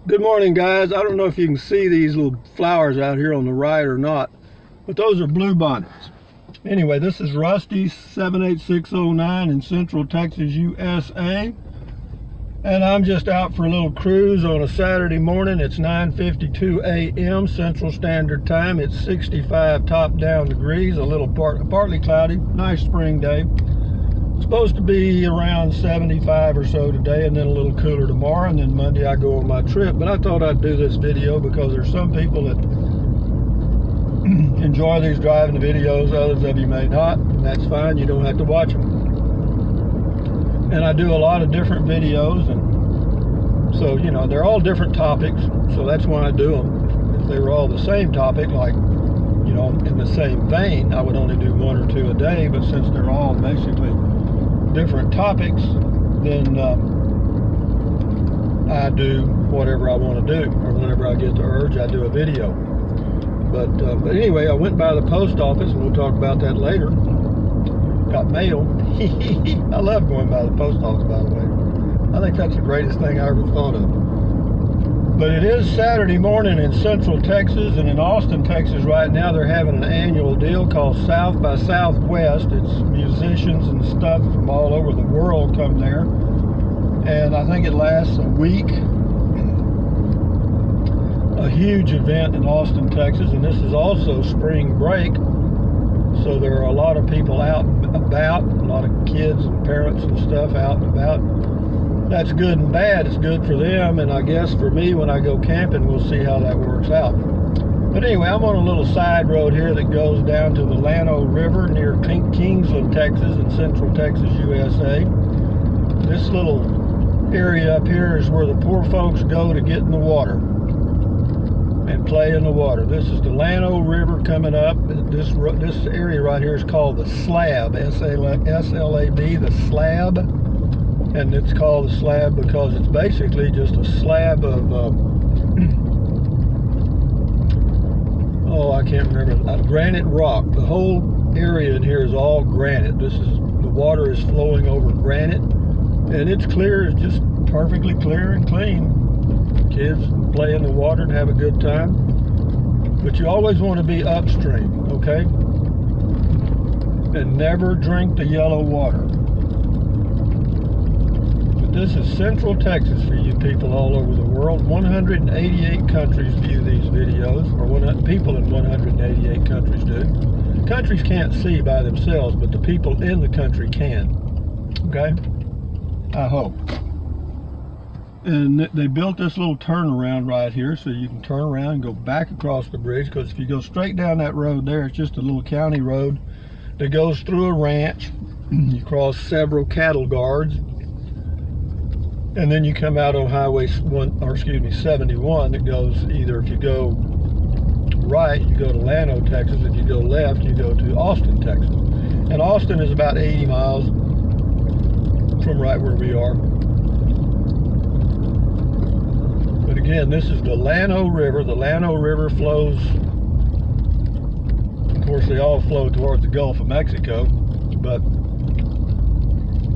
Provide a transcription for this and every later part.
Good morning, guys. I don't know if you can see these little flowers out here on the right or not, but those are bluebonnets. Anyway, this is Rusty 78609 in Central Texas, USA. And I'm just out for a little cruise on a Saturday morning. It's 9:52 a.m. Central Standard Time. It's 65 top-down degrees, a little partly cloudy, nice spring day. Supposed to be around 75 or so today, and then a little cooler tomorrow, and then Monday I go on my trip. But I thought I'd do this video because there's some people that enjoy these driving videos, others of you may not, and that's fine. You don't have to watch them. And I do a lot of different videos, and so, you know, they're all different topics, so that's why I do them. If they were all the same topic, like, you know, in the same vein, I would only do one or two a day, but since they're all basically different topics, then I do whatever I want to do, or whenever I get the urge, I do a video. But anyway, I went by the post office, and we'll talk about that later. Got mail. I love going by the post office, by the way. I think that's the greatest thing I ever thought of. But it is Saturday morning in Central Texas, and in Austin, Texas right now, they're having an annual deal called South by Southwest. It's musicians and stuff from all over the world come there. And I think it lasts a week. A huge event in Austin, Texas, and this is also spring break. So there are a lot of people out and about, a lot of kids and parents and stuff out and about. That's good and bad. It's good for them, and I guess for me, when I go camping, we'll see how that works out. But anyway, I'm on a little side road here that goes down to the Llano River near Kingsland, Texas, in Central Texas, USA. This little area up here is where the poor folks go to get in the water and play in the water. This is the Llano River coming up. This area right here is called the Slab, S-L-A-B, the Slab. And it's called the Slab because it's basically just a slab of, oh, I can't remember, granite rock. The whole area in here is all granite. The water is flowing over granite, and it's clear. It's just perfectly clear and clean. Kids play in the water and have a good time. But you always want to be upstream, okay? And never drink the yellow water. This is Central Texas for you people all over the world. 188 countries view these videos, or people in 188 countries do. Countries can't see by themselves, but the people in the country can. Okay? I hope. And they built this little turnaround right here, so you can turn around and go back across the bridge, because if you go straight down that road there, it's just a little county road that goes through a ranch. You cross several cattle guards, and then you come out on Highway 71 that goes either, if you go right, you go to Llano, Texas. If you go left, you go to Austin, Texas. And Austin is about 80 miles from right where we are. But again, this is the Llano River. The Llano River flows, of course, they all flow towards the Gulf of Mexico, but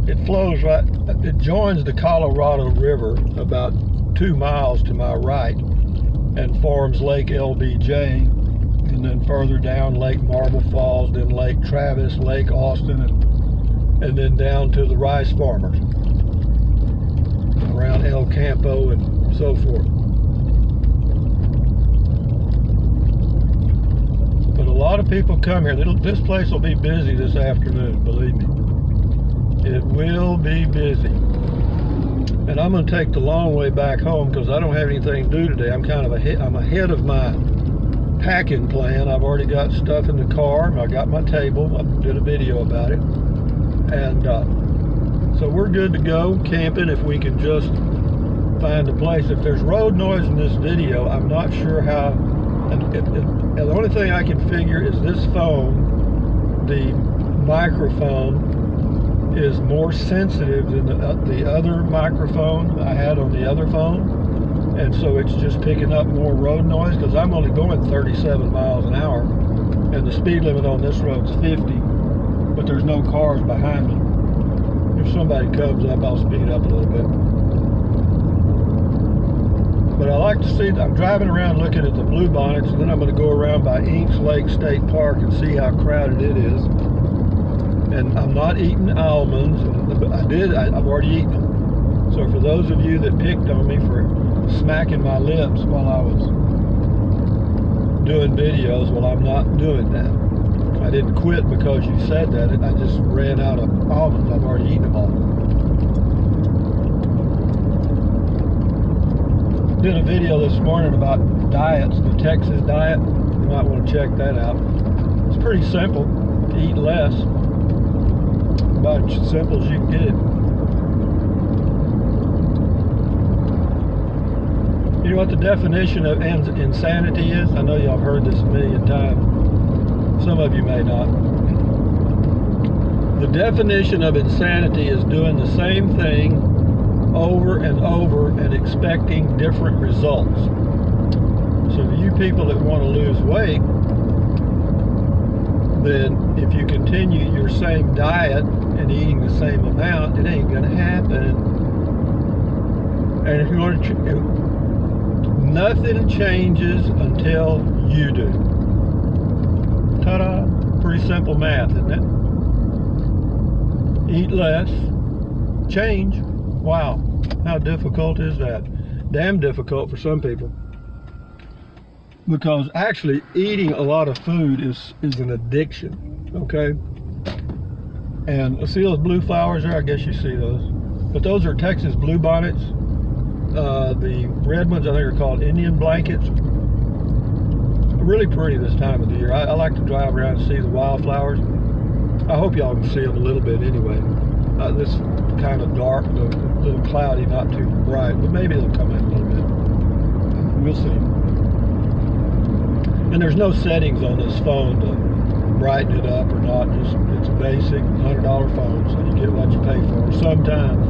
it flows right, it joins the Colorado River about 2 miles to my right and forms Lake LBJ, and then further down Lake Marble Falls, then Lake Travis, Lake Austin, and then down to the rice farmers around El Campo and so forth. But a lot of people come here. This place will be busy this afternoon, believe me. It will be busy. And I'm going to take the long way back home because I don't have anything to do today. I'm kind of ahead of my packing plan. I've already got stuff in the car. I got my table. I did a video about it. And so we're good to go camping if we can just find a place. If there's road noise in this video, I'm not sure how. And the only thing I can figure is this phone, the microphone, is more sensitive than the other microphone I had on the other phone, and so it's just picking up more road noise because I'm only going 37 miles an hour, and the speed limit on this road is 50, but there's no cars behind me. If somebody comes up, I'll speed up a little bit. But I like to see, I'm driving around looking at the bluebonnets, and then I'm going to go around by Inks Lake State Park and see how crowded it is. And I'm not eating almonds. I've already eaten them. So for those of you that picked on me for smacking my lips while I was doing videos, well, I'm not doing that. I didn't quit because you said that. I just ran out of almonds. I've already eaten them all. Did a video this morning about diets, the Texas diet. You might want to check that out. It's pretty simple. Eat less. About as simple as you can get it. You know what the definition of insanity is? I know y'all have heard this a million times. Some of you may not. The definition of insanity is doing the same thing over and over and expecting different results. So you people that want to lose weight, then if you continue your same diet and eating the same amount, it ain't going to happen. And if you want to, nothing changes until you do. Ta-da! Pretty simple math, isn't it? Eat less, change. Wow, how difficult is that? Damn difficult for some people. Because actually eating a lot of food is an addiction, okay? And see those blue flowers there? I guess you see those. But those are Texas bluebonnets. The red ones I think are called Indian blankets. Really pretty this time of the year. I like to drive around and see the wildflowers. I hope y'all can see them a little bit anyway. This kind of dark, a little cloudy, not too bright, but maybe it'll come in a little bit. We'll see. And there's no settings on this phone to brighten it up or not. Just it's a basic $100 phone, so you get what you pay for. Sometimes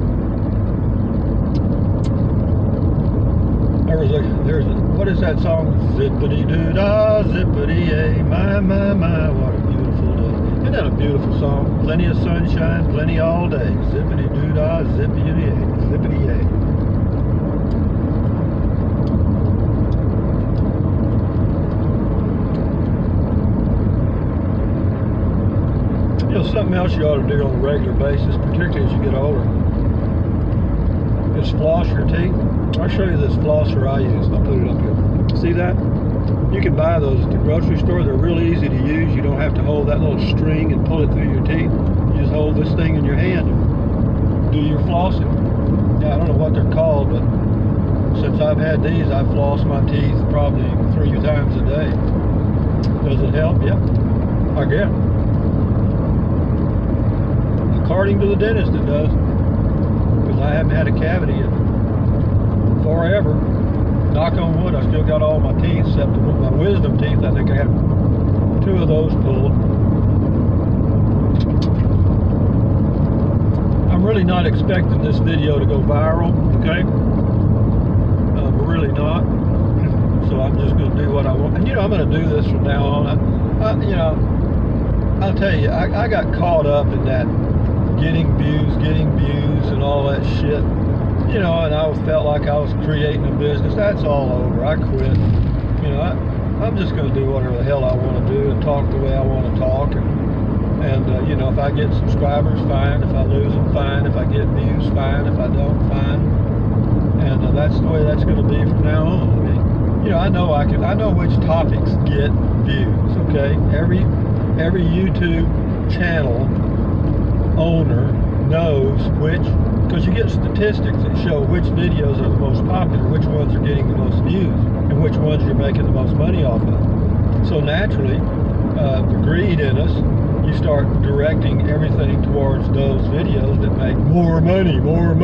what is that song? Zippity doo dah, zippity yay, my, what a beautiful day. Isn't that a beautiful song? Plenty of sunshine, plenty all day. Zippity doo dah, zippity yay, zippity yay. You know, something else you ought to do on a regular basis, particularly as you get older, is floss your teeth. I'll show you this flosser I use. I'll put it up here. See that? You can buy those at the grocery store. They're really easy to use. You don't have to hold that little string and pull it through your teeth. You just hold this thing in your hand and do your flossing. Yeah, I don't know what they're called, but since I've had these, I've flossed my teeth probably 3 times a day. Does it help? Yep. I guess. According to the dentist, it does. Because I haven't had a cavity in forever. Knock on wood, I still got all my teeth except my wisdom teeth. I think I have 2 of those pulled. I'm really not expecting this video to go viral, okay? We're really not. So I'm just going to do what I want. And you know, I'm going to do this from now on. You know, I'll tell you, I got caught up in that getting views and all that shit. You know, and I felt like I was creating a business. That's all over. I quit. You know, I'm just going to do whatever the hell I want to do and talk the way I want to talk. And you know, if I get subscribers, fine. If I lose them, fine. If I get views, fine. If I don't, fine. And that's the way that's going to be from now on. I mean, you know, I know which topics get views. Okay, every YouTube channel owner knows which. Because you get statistics that show which videos are the most popular, which ones are getting the most views, and which ones you're making the most money off of. So naturally, the greed in us, you start directing everything towards those videos that make more money. And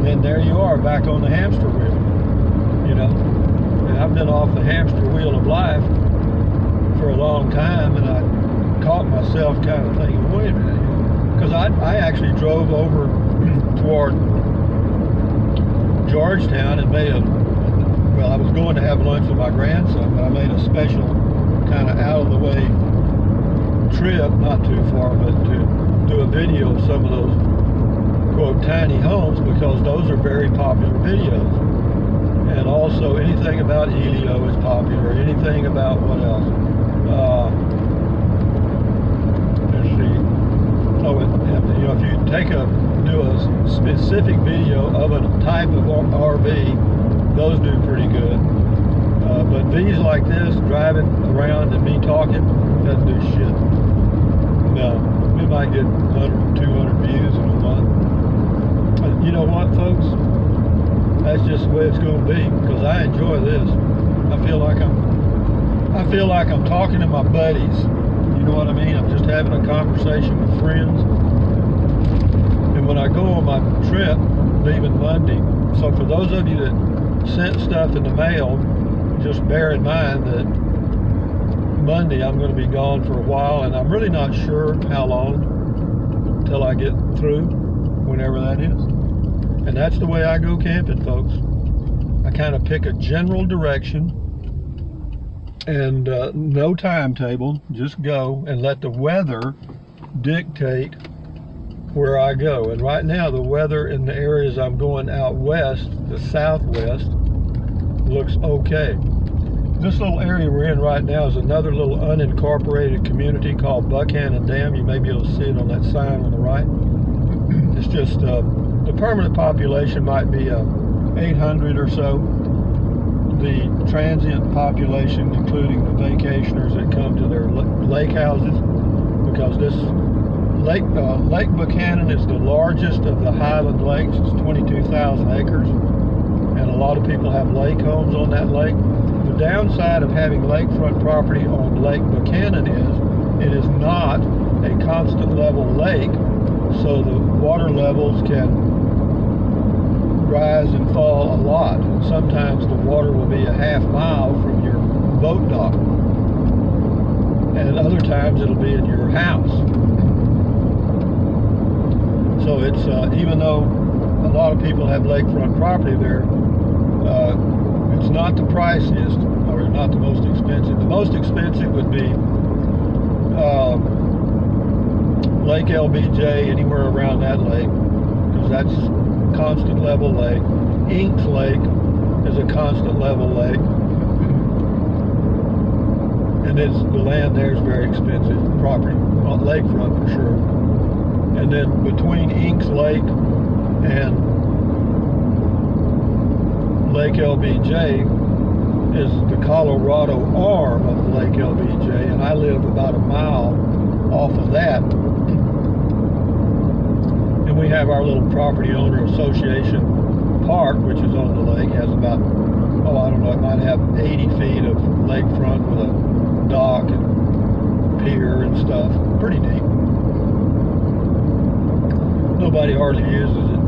then there you are, back on the hamster wheel. You know, and I've been off the hamster wheel of life for a long time, and I caught myself kind of thinking, wait a minute. Because I actually drove over toward Georgetown and made well, I was going to have lunch with my grandson, but I made a special kind of out-of-the-way trip, not too far, but to do a video of some of those, quote, tiny homes, because those are very popular videos. and also anything about Elio is popular. Anything about what else? Let's see. Oh, if you do a specific video of a type of RV, those do pretty good. But these like this, driving around and me talking, doesn't do shit. No, we might get 100, 200 views in a month. You know what, folks? That's just the way it's going to be, because I enjoy this. I feel like I'm talking to my buddies. You know what I mean? I'm just having a conversation with friends. And when I go on my trip, leaving Monday, so for those of you that sent stuff in the mail, just bear in mind that Monday I'm going to be gone for a while, and I'm really not sure how long till I get through, whenever that is. And that's the way I go camping, folks. I kind of pick a general direction and no timetable, just go and let the weather dictate where I go. And right now the weather in the areas I'm going out west, the southwest, looks okay. This little area we're in right now is another little unincorporated community called Buchanan Dam. You may be able to see it on that sign on the right. It's just the permanent population might be 800 or so. The transient population, including the vacationers that come to their lake houses, because this Lake Buchanan is the largest of the Highland lakes. It's 22,000 acres, and a lot of people have lake homes on that lake. The downside of having lakefront property on Lake Buchanan is it is not a constant level lake, so the water levels can rise and fall a lot. And sometimes the water will be a half mile from your boat dock, and other times it'll be in your house. So it's even though a lot of people have lakefront property there, it's not the priciest or not the most expensive. The most expensive would be Lake LBJ, anywhere around that lake, because that's constant level lake. Inks Lake is a constant level lake, and the land there is very expensive property, on lakefront for sure. And then between Inks Lake and Lake LBJ is the Colorado arm of Lake LBJ, and I live about a mile off of that. And we have our little property owner association park, which is on the lake, has about, I don't know, it might have 80 feet of lakefront with a dock and pier and stuff. Pretty neat. Nobody hardly uses it.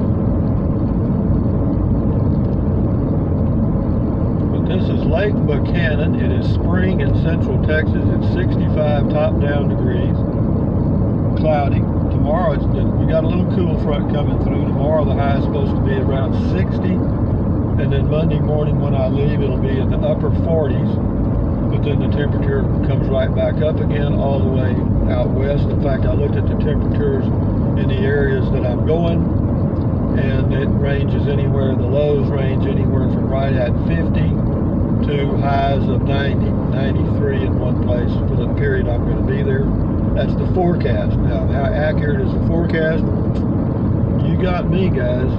But this is Lake Buchanan. It is spring in central Texas. It's 65 top-down degrees. Cloudy. Tomorrow, we got a little cool front coming through. Tomorrow the high is supposed to be around 60. And then Monday morning when I leave, it'll be in the upper 40s. But then the temperature comes right back up again all the way out west. In fact, I looked at the temperatures in the areas that I'm going, and it ranges anywhere, the lows range anywhere from right at 50 to highs of 90, 93 in one place for the period I'm going to be there. That's the forecast. Now, how accurate is the forecast? You got me, guys.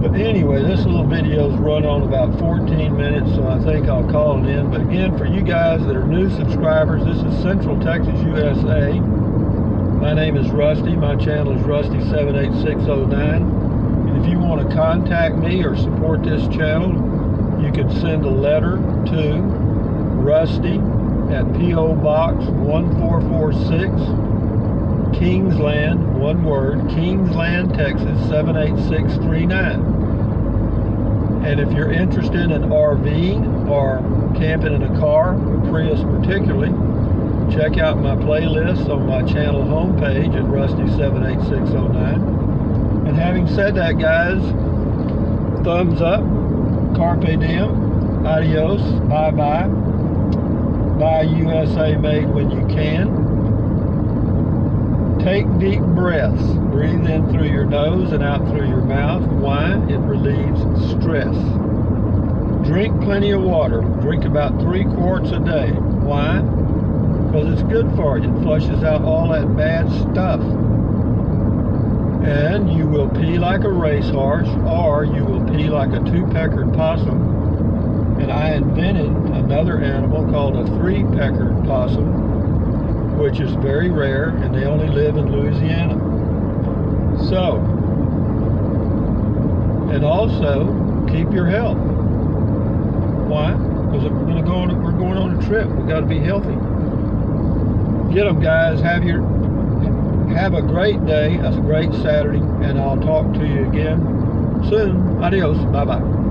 But anyway, this little video's run on about 14 minutes, so I think I'll call it in. But again, for you guys that are new subscribers, this is Central Texas, USA. My name is Rusty. My channel is Rusty78609. And if you want to contact me or support this channel, you can send a letter to Rusty at P.O. Box 1446, Kingsland, one word, Kingsland, Texas 78639. And if you're interested in RVing or camping in a car, a Prius particularly, check out my playlists on my channel homepage at Rusty78609. And having said that, guys, thumbs up, carpe diem, adios, bye-bye, buy USA made when you can. Take deep breaths. Breathe in through your nose and out through your mouth. Why? It relieves stress. Drink plenty of water. Drink about 3 quarts a day. Why? Because it's good for you. It flushes out all that bad stuff. And you will pee like a racehorse, or you will pee like a 2-peckered possum. And I invented another animal called a 3-peckered possum, which is very rare, and they only live in Louisiana. So, and also keep your health. Why? Because we're going on a trip. We got to be healthy. Get them, guys. Have a great day. That's a great Saturday, and I'll talk to you again soon. Adios. Bye bye.